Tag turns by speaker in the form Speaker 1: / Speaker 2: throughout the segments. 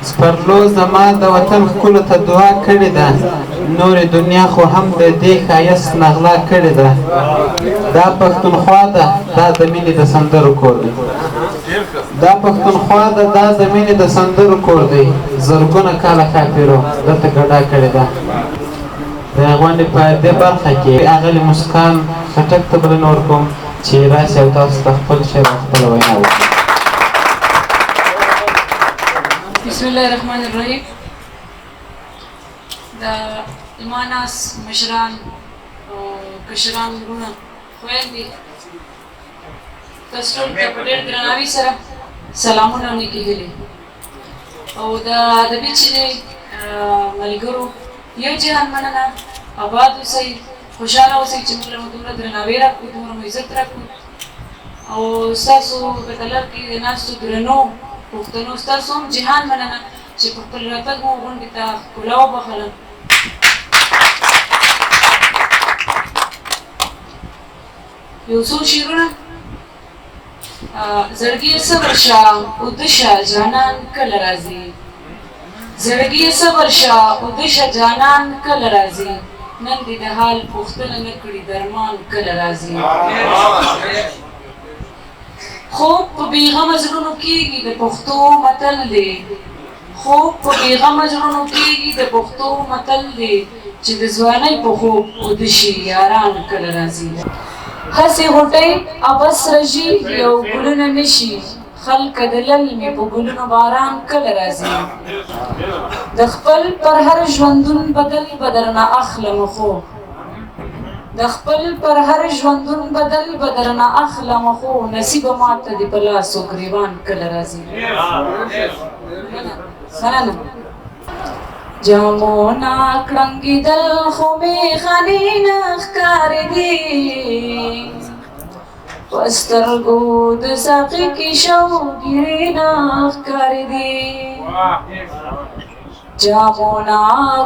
Speaker 1: سپرلو زما د وطن ښکلو ته دعا کړې ده، نورې دنیا خو هم د دې ښایست نغلا کړې ده. دا پښتونخوا ده، دا د مینې د سندرو کور دی. دا پښتونخوا ده، دا د مینې د سندرو کور دی. زرګونه کاله کافرو دلته ګډا کړې ده. د غونډې په دې برخه کې اغلې مسکان خټک ته بلنه ورکوم چې راشي او تاسو ته خپل شعر او خپله وینا وکړي.
Speaker 2: بسم الله الرحمن الرحیم. د زما ناس مشران او کشران وروڼه خویندې تاسو ټول ته په ډېر درناوي سره سلامونه او نیکې هیلې. او د ادبي چینې ملګرو یو جهان مننه. آباد اوسئ، خوشحاله اوسئ چې موږ له مو دومره درناوی راکړو، دومره مو عزت راکړو. او ستاسو په طلب کې د ناستو درنو پښتنو ستاسو هم جهان مننه چې په خپل راتګ مو غونډې ته ښکلا وبخله. یو څو شعرونه. زړګیه صبر شه اوده شه جانان کله راځي، زړګیه صبر شه اوده شه جانان کله راځي، نن دې د حال پوښتنه نه کړي درمان کله راځي. خوب په بېغمه زړونو کېږي د پښتو متل دی، خوب په بېغمه زړونو کېږي د پښتو متل دی، چې د ځوانۍ په خوب اوده شي یاران کله راځي. هسې غوټۍ ابس رژي یو ګلونه نه شي، خلکه د للمې په ګلونو باران کله راځي. د خپل پر هر ژوندون بدل به درنه اخلم خو، د خپل پر هر ژوندون بدل به درنه اخلم خو، نصیبه ماته دې په لاس و ګریوان کله راځي. مننه. جامونه کړنګېدل خو میخانې نه ښکارېدې، په سترګو د ساقي کې شوګیرې نه ښکارېدې. جامونه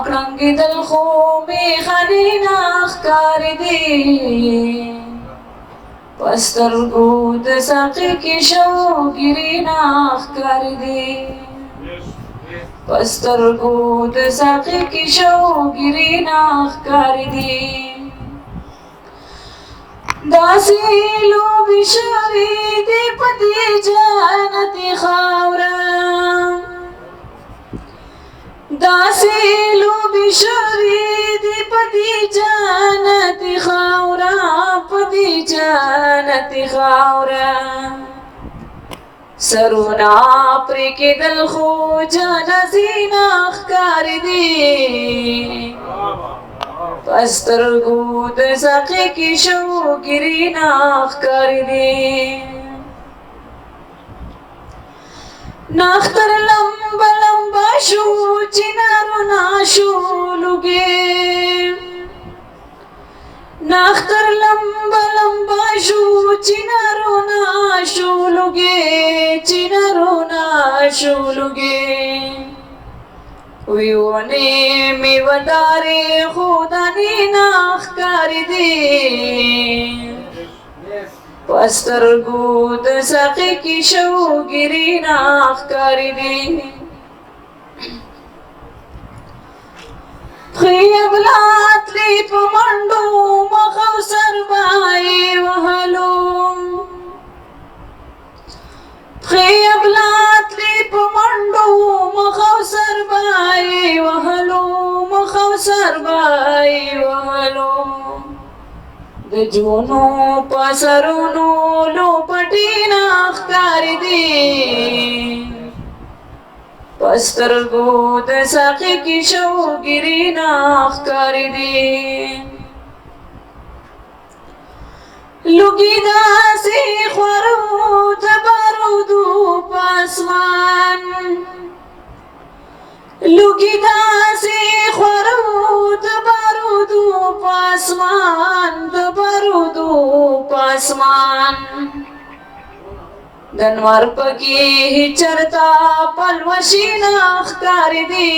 Speaker 2: کړنګېدل خو میخانې نه ښکارېدې، په سترګو د ساقي کې شوګیرې نه ښکارېدې، په سترګو د ساقي کې شوګیرې نه ښکارېدې. داسې لوبې شوې دي په دې جنتي خاوره، داسې لوبې شوې دي په دې جنتي خاوره، په دې جنتي خاوره. سرونه پرې کېدل خو جنازې نه ښکارېدې، په سترګو د ساقي کې شوګیرې نه ښکارېدې. نختر لمبه لمبه شو چنارونه شو لوګې، نختر لمبه لمبه شو چنارونه شو لوګې، چنارونه شو لوګې. ویونې میوهدارې خو دانې نه ښکارېدې، په سترګو د ساقي کې شوګیرې نه ښکارېدې. پښې ابلاتلې په منډو مخ او سر به یې وهلو، پښې ابلاتلې په منډو مخ او سر به یې وهلو، مخ او سر به یې وهلو. د جونو په سرونو لوپټې نه ښکارېدې، په سترګو د ساقي کې شوګیرې نه ښکارېدې. لوګي داسې خورو د بارودو په اسمان، لوګي داسې خورو د بارودو په اسمان، د بارودو په اسمان. د نور پکې چرتا پلوشي نه ښکارېدې،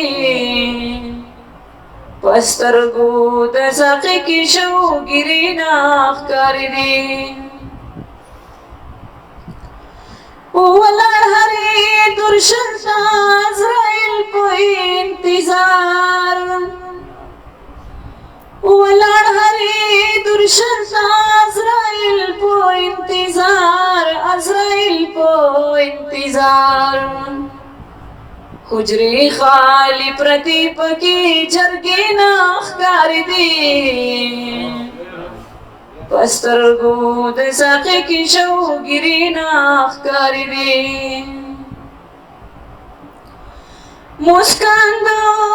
Speaker 2: په سترګو د ساقي کې شوګیرې نه ښکارېدې. ولاړ هرې درشل ته عزرایل انتظار ولاړ هرې درشتا عزرائیل په انتظار عزرائیل په انتظار حجرې خالی پرتی پکې جرګې نه ښکارې دي په سترګو د ساقي کې شوګیرې نه ښکارې دي مسکان د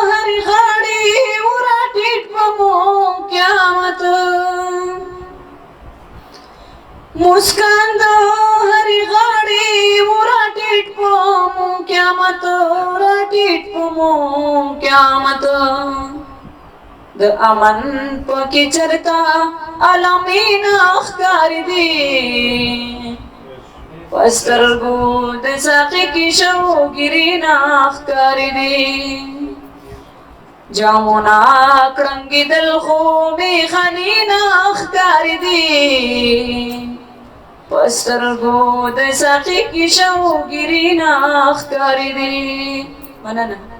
Speaker 2: هرې غاړې وراټیټ په مو قیامت مسکان د هرې غاړې وراټیټ په مو قیامت راټیټ په مو قیامت د امن پکې چرتا علامین ښکارې دي په سترګو د ساقي کې شوګیرې نه ښکارې دي جامونه کړنګېدل خو میخانې نه ښکارې دي په سترګو د ساقي کې شوګیرې نه ښکارې دي مننه